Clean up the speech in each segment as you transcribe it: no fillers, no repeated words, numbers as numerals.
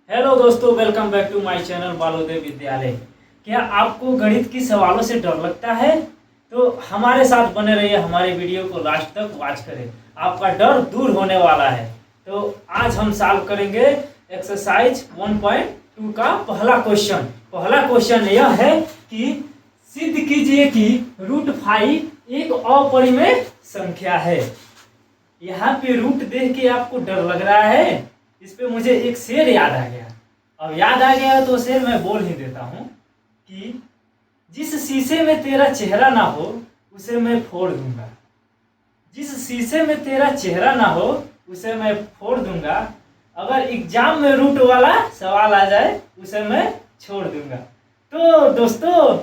Hello दोस्तों, welcome back to my channel Balodev Vidyalaya. क्या आपको गणित की सवालों से डर लगता है? तो हमारे साथ बने रहिए, हमारे वीडियो को लास्ट तक वॉच करें, आपका डर दूर होने वाला है। तो आज हम सॉल्व करेंगे एक्सरसाइज 1.2 का पहला क्वेश्चन। पहला क्वेश्चन यह है कि सिद्ध कीजिए कि √5 एक अपरिमेय संख्या है। यहाँ पे रूट देख के आपको डर लग रहा है, इस पे मुझे एक शेर याद आ गया। अब याद आ गया तो शेर मैं बोल ही देता हूँ कि जिस शीशे में तेरा चेहरा ना हो उसे मैं फोड़ दूंगा। जिस शीशे में तेरा चेहरा ना हो उसे मैं फोड़ दूंगा। अगर एग्जाम में रूट वाला सवाल आ जाए उसे मैं छोड़ दूंगा। तो दोस्तों,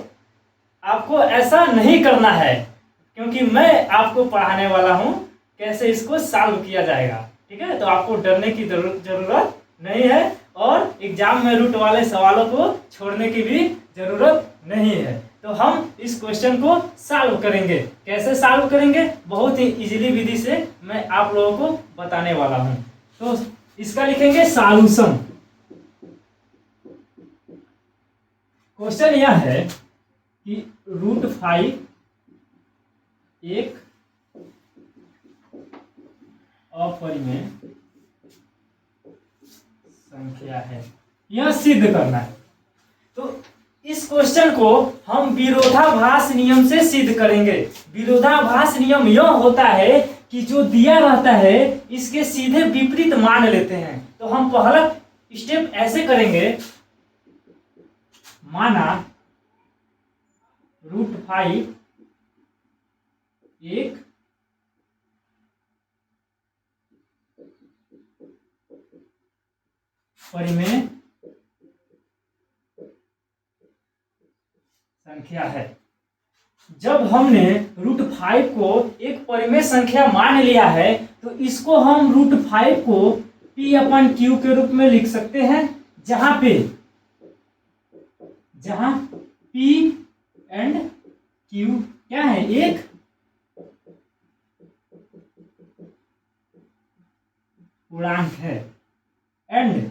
आपको ऐसा नहीं करना है, क्योंकि मैं आपको पढ़ाने वाला हूँ कैसे इसको सॉल्व किया जाएगा। ठीक है, तो आपको डरने की जरूरत नहीं है और एग्जाम में रूट वाले सवालों को छोड़ने की भी जरूरत नहीं है। तो हम इस क्वेश्चन को सॉल्व करेंगे। कैसे सॉल्व करेंगे? बहुत ही इजीली विधि से मैं आप लोगों को बताने वाला हूं। तो इसका लिखेंगे सॉल्यूशन। क्वेश्चन यह है कि √5 एक अपरिमेय संख्या है, यह सिद्ध करना है। तो इस क्वेश्चन को हम विरोधाभास नियम से सिद्ध करेंगे। विरोधाभास नियम यह होता है कि जो दिया रहता है इसके सीधे विपरीत मान लेते हैं। तो हम पहला स्टेप ऐसे करेंगे, माना √5 एक परिमेय संख्या है। जब हमने √5 को एक परिमेय संख्या मान लिया है तो इसको हम √5 को P/Q के रूप में लिख सकते हैं, जहां P एंड Q क्या है? एक पूर्णांक है and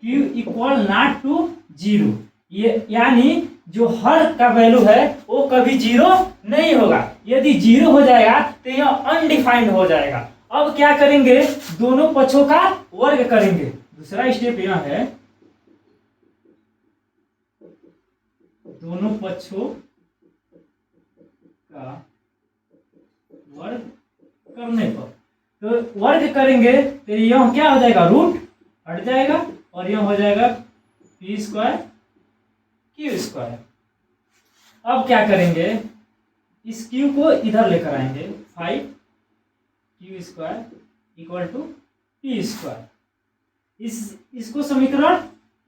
Q equal not to 0। ये यानी जो हर का वैल्यू है वो कभी 0 नहीं होगा। यदि 0 हो जाएगा तो यह अनडिफाइंड हो जाएगा। अब क्या करेंगे? दोनों पक्षों का वर्ग करेंगे। दूसरा स्टेप यह है, दोनों पक्षों का वर्ग करने पर, तो वर्ग करेंगे तो यह क्या हो जाएगा? रूट हट जाएगा और यह हो जाएगा P² Q²। अब क्या करेंगे? इस Q को इधर लेकर आएंगे, 5Q² इक्वल टू P²। इसको समीकरण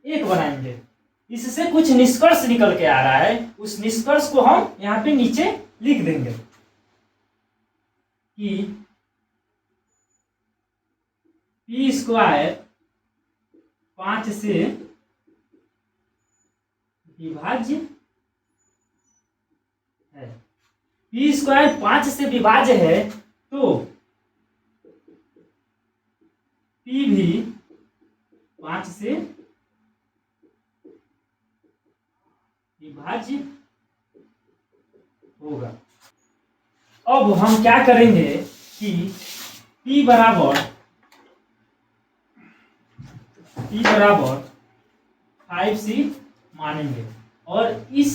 1 बनाएंगे। इससे कुछ निष्कर्ष निकल के आ रहा है, उस निष्कर्ष को हम यहाँ पे नीचे लिख देंगे कि P² 5 से विभाज्य है। P² 5 से विभाज्य है तो P भी 5 से विभाज्य होगा। अब हम क्या करेंगे कि P बराबर 5C मानेंगे और इस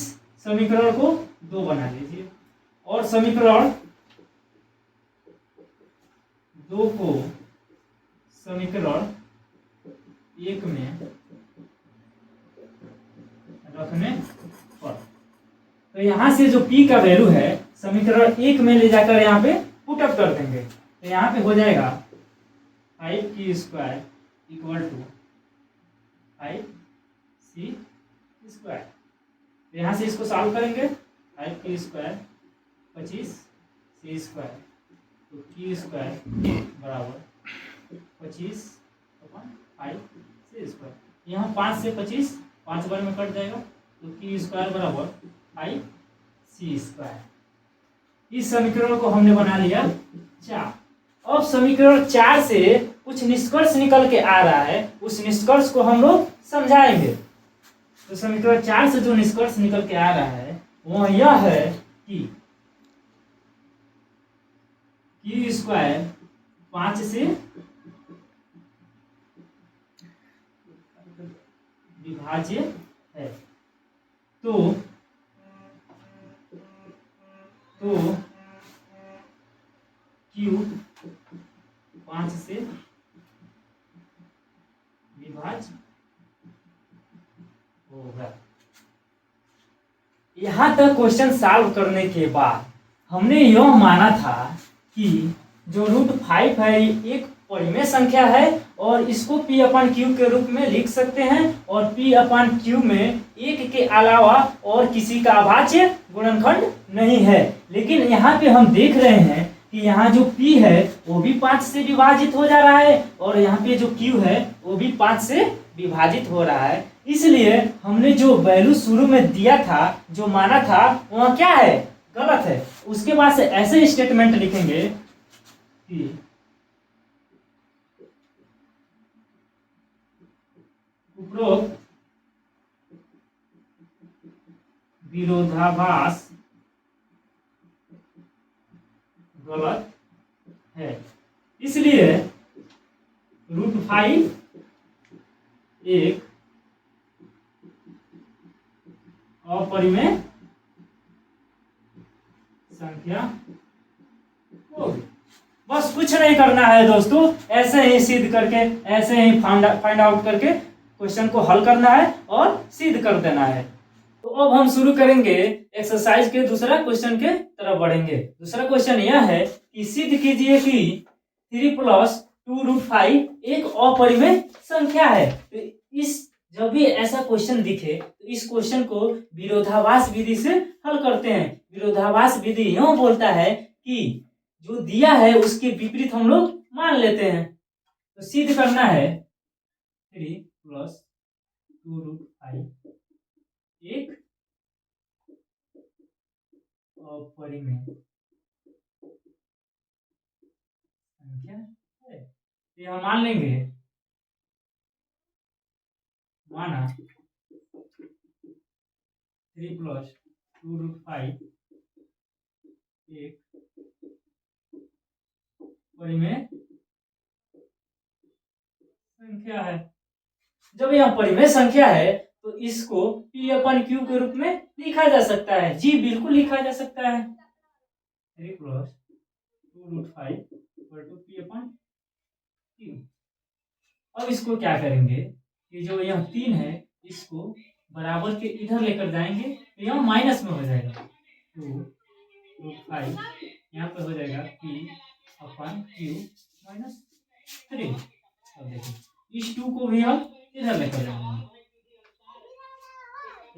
समीकरण को 2 बना लीजिए और समीकरण 2 को समीकरण 1 में रखने पर, तो यहां से जो P का वैल्यू है समीकरण 1 में ले जाकर यहाँ पे पुटअप कर देंगे। तो यहाँ पे हो जाएगा 5Q² इक्वल टू 5C²। यहाँ से इसको सॉल्व करेंगे, 5Q² 25C², तो Q² बराबर 25/5C²। यहाँ 5 से 25 5 बार में कट जाएगा, तो Q² बराबर 5C²। इस समीकरण को हमने बना लिया 4। अब समीकरण 4 से कुछ निष्कर्ष निकल के आ रहा है, उस निष्कर्ष को हम लोग समझाएंगे। तो समीकरण 4 से जो निष्कर्ष निकल के आ रहा है वो यह है कि क्यू स्क्वायर 5 से विभाज्य है। तो क्यू 5 से विभाज्य होगा। यहाँ तक क्वेश्चन सॉल्व करने के बाद हमने यह माना था कि जो √5 है एक परिमेय संख्या है और इसको P/Q के रूप में लिख सकते हैं और P/Q में एक के अलावा और किसी का अभाज्य गुणनखंड नहीं है। लेकिन यहाँ पे हम देख रहे हैं कि यहाँ जो P है वो भी 5 से विभाजित हो जा रहा है और यहाँ पे जो Q है वो भी 5 से विभाजित हो रहा है। इसलिए हमने जो वैल्यू शुरू में दिया था, जो माना था, वह क्या है, गलत है। उसके बाद से ऐसे स्टेटमेंट लिखेंगे कि उपरोक्त विरोधाभास गलत है। इसलिए √5 एक अपरिमेय संख्या होगी। बस कुछ नहीं करना है दोस्तों, ऐसे ही सिद्ध करके, ऐसे ही फाइंड आउट करके क्वेश्चन को हल करना है और सिद्ध कर देना है। तो अब हम शुरू करेंगे एक्सरसाइज के दूसरा क्वेश्चन के तरफ बढ़ेंगे। दूसरा क्वेश्चन यह है कि सिद्ध कीजिए कि 3 + 2√5 एक अपरिमेय संख्या है। तो इस जब भी ऐसा क्वेश्चन दिखे तो इस क्वेश्चन को विरोधाभास विधि से हल करते हैं। विरोधाभास विधि यूं बोलता है कि जो दिया है उसके विपरीत हम लोग मान लेते हैं। तो सिद्ध करना है 3 + 2√5 एक अपरिमेय संख्या है। तो यह मान लेंगे, माना 3 + 2√5 एक परिमेय संख्या है। जब यह परिमेय संख्या है तो इसको P/Q के रूप में लिखा जा सकता है। जी बिल्कुल लिखा जा सकता है। 3 + 2√5 P/Q। अब इसको क्या करेंगे कि जो यह 3 है इसको बराबर के इधर लेकर जाएंगे तो यह माइनस में हो जाएगा। 2√5 यहाँ पे हो जाएगा P/Q -3। अब देखिए इस 2 को भी हम इधर लेकर जाएंगे,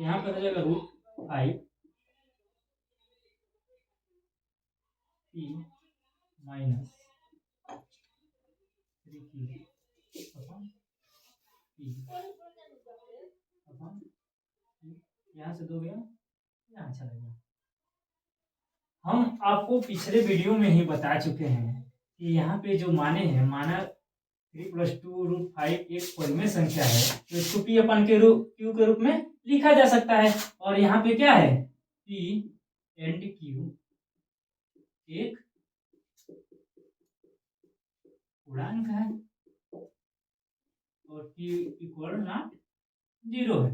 यहाँ पे हो जाएगा √5 P -3Q/P। यहाँ से 2 गया, यहाँ अच्छा लगेगा। हम आपको पिछले वीडियो में ही बता चुके हैं कि यहाँ पे जो माने हैं, माना 3 + 2√5 एक परिमेय संख्या है तो इसको P/Q के रूप में लिखा जा सकता है। और यहाँ पे क्या है, P/Q एक पूर्णांक है और Q = 0 है।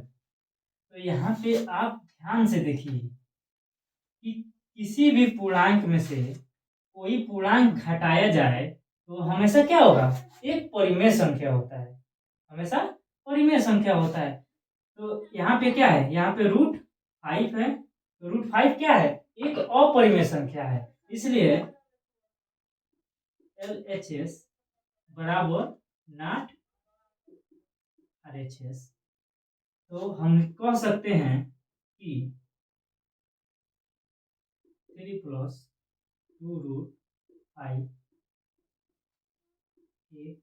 तो यहाँ पे आप ध्यान से देखिए कि किसी भी पूर्णांक में से कोई पूर्णांक घटाया जाए तो हमेशा क्या होगा, एक परिमेय संख्या होता है, हमेशा परिमेय संख्या होता है। तो यहाँ पे क्या है, यहाँ पे √5 है तो √5 क्या है, एक अपरिमेय संख्या है। इसलिए LHS बराबर नॉट RHS। तो हम कह सकते हैं कि 3 + 2√5 एक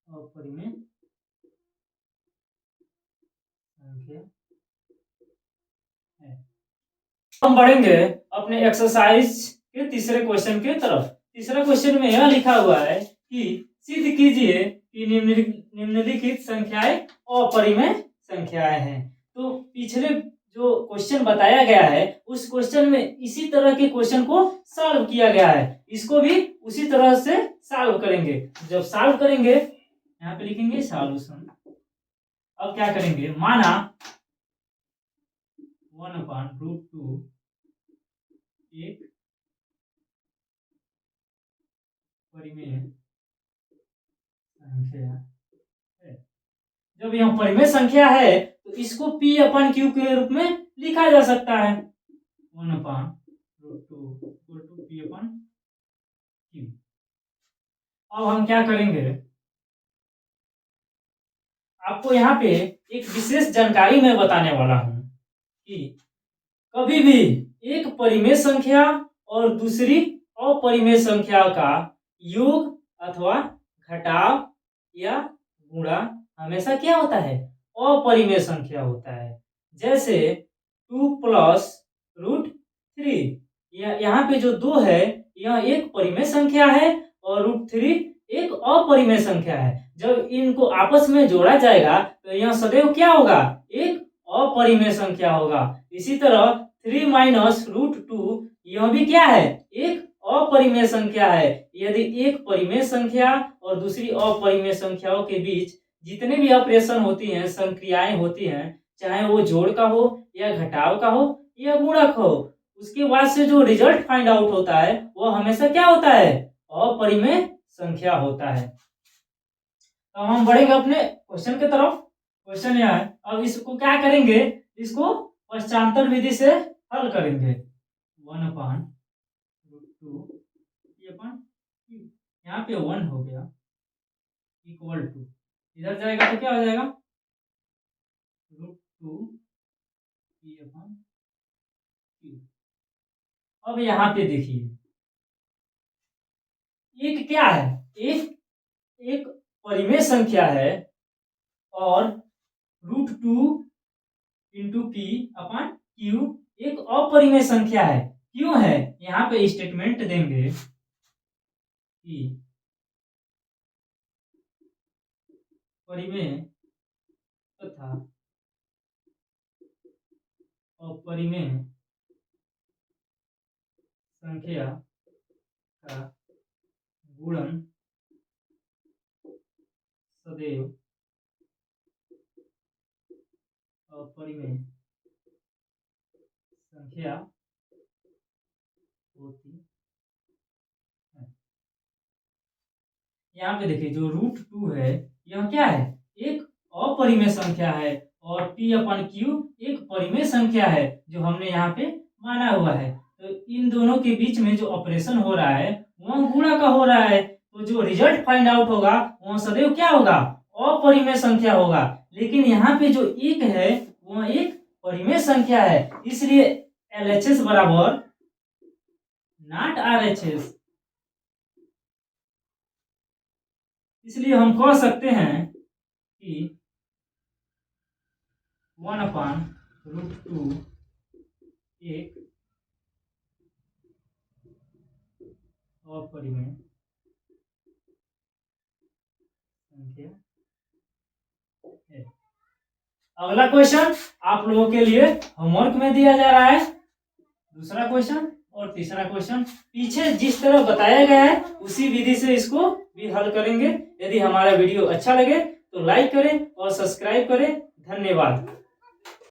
अपरिमेय संख्या है। हम बढ़ेंगे अपने एक्सरसाइज के तीसरे क्वेश्चन के तरफ। तीसरा क्वेश्चन में यह लिखा हुआ है कि सिद्ध कीजिए कि निम्नलिखित संख्याएं अपरिमेय संख्याएं हैं। तो पिछले जो क्वेश्चन बताया गया है उस क्वेश्चन में इसी तरह के क्वेश्चन को सॉल्व किया गया है, इसको भी उसी तरह से सॉल्व करेंगे। जब सॉल्व करेंगे यहाँ पे लिखेंगे सॉल्यूशन। अब क्या करेंगे, माना 1/√2 एक परिमेय संख्या है। जब यह परिमेय संख्या है तो इसको P/Q के रूप में लिखा जा सकता है, 1/√2 P/Q। अब हम क्या करेंगे, आपको यहाँ पे एक विशेष जानकारी मैं बताने वाला हूँ कि कभी भी एक परिमेय संख्या और दूसरी अपरिमेय संख्या का योग अथवा घटाव या गुणा हमेशा क्या होता है, अपरिमेय संख्या होता है। जैसे 2 + √3, यहाँ पे जो 2 है यह एक परिमेय संख्या है और √3 एक अपरिमेय संख्या है। जब इनको आपस में जोड़ा जाएगा तो यह सदैव क्या होगा, एक अपरिमेय संख्या होगा। इसी तरह 3 - √2 यह भी क्या है, एक अपरिमेय संख्या है। यदि एक परिमेय संख्या और दूसरी अपरिमेय संख्याओं के बीच जितने भी ऑपरेशन होती हैं, संक्रियाएं होती हैं, चाहे वो जोड़ का हो या घटाव का हो या गुणक हो, उसके बाद से जो रिजल्ट फाइंड आउट होता है वो हमेशा क्या होता है, अपरिमेय संख्या होता है। तो हम बढ़ेंगे अपने क्वेश्चन की तरफ। क्वेश्चन यह है, अब इसको क्या करेंगे, इसको पश्चांतर विधि से हल करेंगे। 1/√2 यहाँ पे 1 हो गया इक्वल टू, इधर जाएगा तो क्या हो जाएगा, √2 P/Q। अब यहाँ पे देखिए एक क्या है, एक परिमेय संख्या है और √2 × P/Q एक अपरिमेय संख्या है। क्यों है, यहाँ पे स्टेटमेंट देंगे कि परिमेय तथा अपरिमेय संख्या का गुणन सदैव अपरिमेय संख्या होती है। यहाँ पे देखिए जो √2 है यह क्या है, एक अपरिमेय संख्या है और P/Q एक परिमेय संख्या है जो हमने यहाँ पे माना हुआ है। तो इन दोनों के बीच में जो ऑपरेशन हो रहा है वह गुणा का हो रहा है, तो जो रिजल्ट फाइंड आउट होगा वह सदैव क्या होगा, अपरिमेय संख्या होगा। लेकिन यहाँ पे जो एक है वह एक परिमेय संख्या है, इसलिए LHS बराबर नॉट RHS। इसलिए हम कह सकते हैं कि 1/√2 एक अपरिमेय संख्या है। अगला क्वेश्चन आप लोगों के लिए होमवर्क में दिया जा रहा है, दूसरा क्वेश्चन और तीसरा क्वेश्चन पीछे जिस तरह बताया गया है उसी विधि से इसको भी हल करेंगे। यदि हमारा वीडियो अच्छा लगे तो लाइक करें और सब्सक्राइब करें। धन्यवाद।